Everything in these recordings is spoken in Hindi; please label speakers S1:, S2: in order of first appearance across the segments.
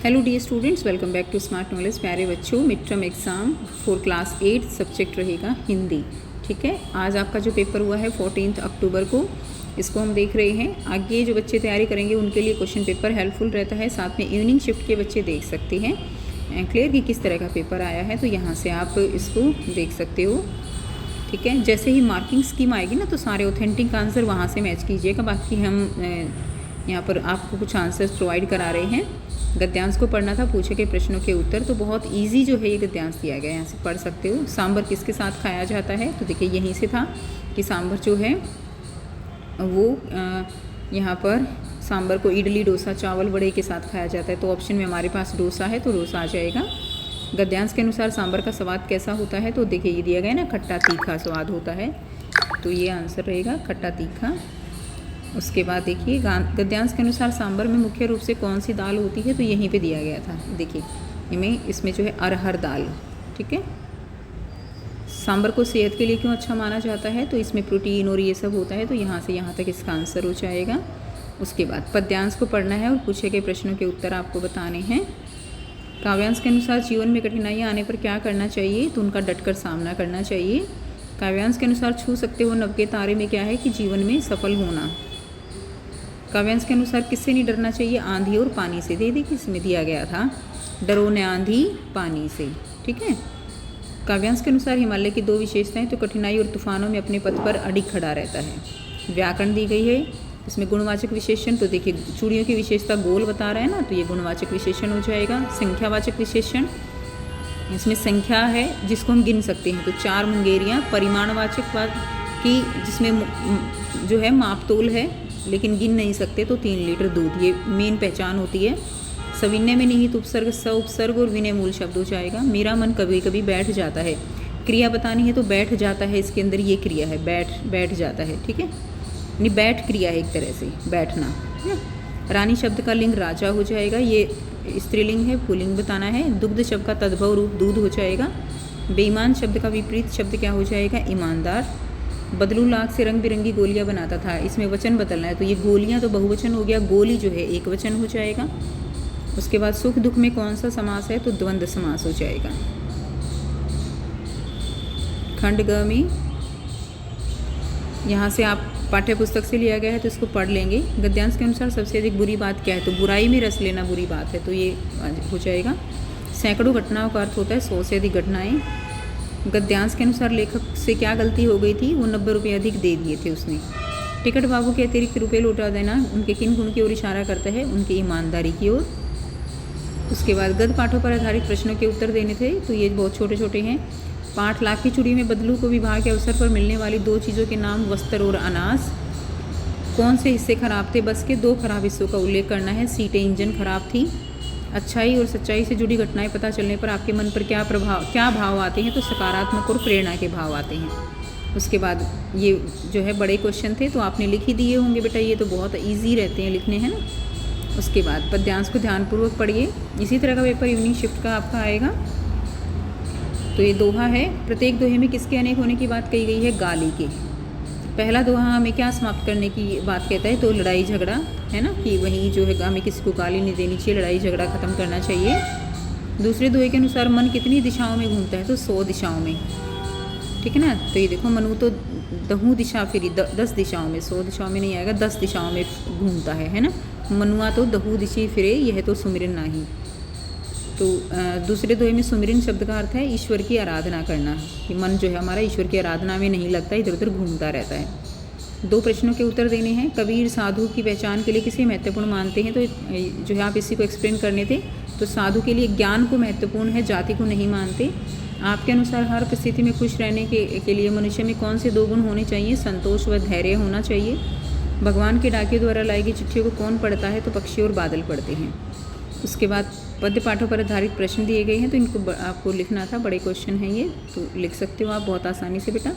S1: Hello dear students, welcome back to smart knowledge. प्यारे बच्चों, mid term exam for class 8 subject रहेगा हिंदी। ठीक है, आज आपका जो पेपर हुआ है 14 अक्टूबर को, इसको हम देख रहे हैं। आगे जो बच्चे तैयारी करेंगे उनके लिए क्वेश्चन पेपर हेल्पफुल रहता है। साथ में इवनिंग शिफ्ट के बच्चे देख सकते हैं क्लियर कि किस तरह का पेपर आया है, तो यहाँ से आप इसको देख सकते हो। ठीक है, जैसे ही मार्किंग स्कीम आएगी ना, तो सारे ऑथेंटिक आंसर वहाँ से मैच कीजिएगा। बाकी हम यहाँ पर आपको कुछ आंसर्स प्रोवाइड करा रहे हैं। गद्यांश को पढ़ना था, पूछे गए प्रश्नों के उत्तर, तो बहुत इजी जो है ये गद्यांश दिया गया है, यहाँ से पढ़ सकते हो। सांभर किसके साथ खाया जाता है, तो देखिए यहीं से था कि सांभर जो है वो यहाँ पर सांभर को इडली, डोसा, चावल, वड़े के साथ खाया जाता है। तो ऑप्शन में हमारे पास डोसा है, तो डोसा आ जाएगा। गद्यांश के अनुसार सांभर का स्वाद कैसा होता है, तो देखिए ये दिया गया है ना, खट्टा तीखा स्वाद होता है, तो ये आंसर रहेगा खट्टा तीखा। उसके बाद देखिए गद्यांश के अनुसार सांभर में मुख्य रूप से कौन सी दाल होती है, तो यहीं पे दिया गया था। देखिए इसमें जो है अरहर दाल। ठीक है, सांभर को सेहत के लिए क्यों अच्छा माना जाता है, तो इसमें प्रोटीन और ये सब होता है, तो यहाँ से यहाँ तक इसका आंसर हो जाएगा। उसके बाद पद्यांश को पढ़ना है और पूछे गए प्रश्नों के उत्तर आपको बताने हैं। काव्यांश के अनुसार जीवन में कठिनाइयाँ आने पर क्या करना चाहिए, तो उनका डटकर सामना करना चाहिए। काव्यांश के अनुसार छू सकते हो नभ के तारे में क्या है, कि जीवन में सफल होना। काव्यांश के अनुसार किससे नहीं डरना चाहिए, आंधी और पानी से। दे देखिए इसमें दिया गया था, डरो न आंधी पानी से। ठीक है, काव्यांश के अनुसार हिमालय की दो विशेषताएं, तो कठिनाई और तूफानों में अपने पथ पर अडिग खड़ा रहता है। व्याकरण दी गई है, इसमें गुणवाचक विशेषण, तो देखिए चूड़ियों की विशेषता गोल बता रहा है ना, तो ये गुणवाचक विशेषण हो जाएगा। संख्यावाचक विशेषण, इसमें संख्या है जिसको हम गिन सकते हैं, तो 4 मुंगेरियाँ। परिमाणवाचक की जिसमें जो है मापतोल है लेकिन गिन नहीं सकते, तो 3 लीटर दूध, ये मेन पहचान होती है। सविनय में निहित उपसर्ग स उपसर्ग और विनय मूल शब्द हो जाएगा। मेरा मन कभी कभी बैठ जाता है, क्रिया बतानी है, तो बैठ जाता है, इसके अंदर ये क्रिया है, बैठ जाता है। ठीक है, यानी बैठ क्रिया है एक तरह से, बैठना है। रानी शब्द का लिंग राजा हो जाएगा, ये स्त्रीलिंग है, पुल्लिंग बताना है। दुग्ध शब्द का तद्भव रूप दूध हो जाएगा। बेईमान शब्द का विपरीत शब्द क्या हो जाएगा, ईमानदार। बदलू लाख से रंग बिरंगी गोलियां बनाता था, इसमें वचन बदलना है, तो ये गोलियां तो बहुवचन हो गया, गोली जो है एक वचन हो जाएगा। उसके बाद सुख दुख में कौन सा समास है, तो द्वंद्व समास हो जाएगा। खंड ग में यहाँ से आप पाठ्य पुस्तक से लिया गया है, तो इसको पढ़ लेंगे। गद्यांश के अनुसार सबसे अधिक बुरी बात क्या है, तो बुराई में रस लेना बुरी बात है, तो ये हो जाएगा। सैकड़ों घटनाओं का अर्थ होता है 100 से अधिक घटनाएं। गद्यांश के अनुसार लेखक से क्या गलती हो गई थी, वो 90 रुपये अधिक दे दिए थे उसने। टिकट बाबू के अतिरिक्त रुपये लौटा देना उनके किन गुण की ओर इशारा करता है, उनकी ईमानदारी की ओर। उसके बाद गद्य पाठों पर आधारित प्रश्नों के उत्तर देने थे, तो ये बहुत छोटे छोटे हैं। पाठ लाख की चूड़ी में बदलू को विवाह के अवसर पर मिलने वाली 2 चीज़ों के नाम वस्त्र और अनाज। कौन से हिस्से खराब थे बस के, 2 खराब हिस्सों का उल्लेख करना है। सीटें इंजन खराब थी। अच्छाई और सच्चाई से जुड़ी घटनाएं पता चलने पर आपके मन पर क्या भाव आते हैं, तो सकारात्मक और प्रेरणा के भाव आते हैं। उसके बाद ये जो है बड़े क्वेश्चन थे, तो आपने लिख ही दिए होंगे बेटा, ये तो बहुत इजी रहते हैं लिखने, हैं ना। उसके बाद पद्यांश को ध्यानपूर्वक पढ़िए। इसी तरह का पेपर इवनिंग शिफ्ट का आपका आएगा। तो ये दोहा है, प्रत्येक दोहे में किसके अनेक होने की बात कही गई है, गाली के। पहला दोहा हमें क्या समाप्त करने की बात कहता है, तो लड़ाई झगड़ा, है ना, कि वहीं जो है हमें किसी को गाली नहीं देनी चाहिए, लड़ाई झगड़ा ख़त्म करना चाहिए। दूसरे दोहे के अनुसार मन कितनी दिशाओं में घूमता है, तो 100 दिशाओं में। ठीक है ना, तो ये देखो मनु तो 10 दिशा फिरी, 10 दिशाओं में, 100 दिशाओं में नहीं आएगा, 10 दिशाओं में घूमता है ना। मनुआ तो 10 दिशा फिरे, यह तो सुमिरन नाही। तो दूसरे दोहे में सुमिरन शब्द का अर्थ है ईश्वर की आराधना करना, कि मन जो है हमारा ईश्वर की आराधना में नहीं लगता, इधर उधर घूमता रहता है। 2 प्रश्नों के उत्तर देने हैं। कबीर साधु की पहचान के लिए किसे महत्वपूर्ण मानते हैं, तो जो है आप इसी को एक्सप्लेन करने थे। तो साधु के लिए ज्ञान को महत्वपूर्ण है, जाति को नहीं मानते। आपके अनुसार हर परिस्थिति में खुश रहने के लिए मनुष्य में कौन से 2 गुण होने चाहिए, संतोष व धैर्य होना चाहिए। भगवान के डाकियों द्वारा लाई गई चिट्ठियों को कौन पढ़ता है, तो पक्षी और बादल पढ़ते हैं। उसके बाद पद्य पाठों पर आधारित प्रश्न दिए गए हैं, तो इनको आपको लिखना था, बड़े क्वेश्चन हैं ये, तो लिख सकते हो आप बहुत आसानी से बेटा।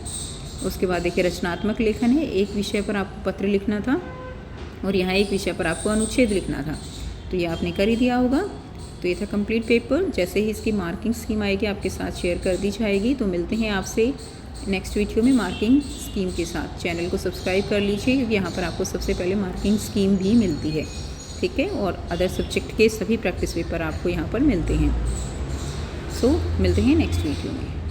S1: उसके बाद देखिए रचनात्मक लेखन है, एक विषय पर आपको पत्र लिखना था और यहाँ एक विषय पर आपको अनुच्छेद लिखना था, तो ये आपने कर ही दिया होगा। तो ये था कंप्लीट पेपर। जैसे ही इसकी मार्किंग स्कीम आएगी आपके साथ शेयर कर दी जाएगी। तो मिलते हैं आपसे नेक्स्ट वीडियो में मार्किंग स्कीम के साथ। चैनल को सब्सक्राइब कर लीजिए, क्योंकि यहाँ पर आपको सबसे पहले मार्किंग स्कीम भी मिलती है। ठीक है, और अदर सब्जेक्ट के सभी प्रैक्टिस पेपर आपको यहाँ पर मिलते हैं। सो मिलते हैं नेक्स्ट वीडियो में।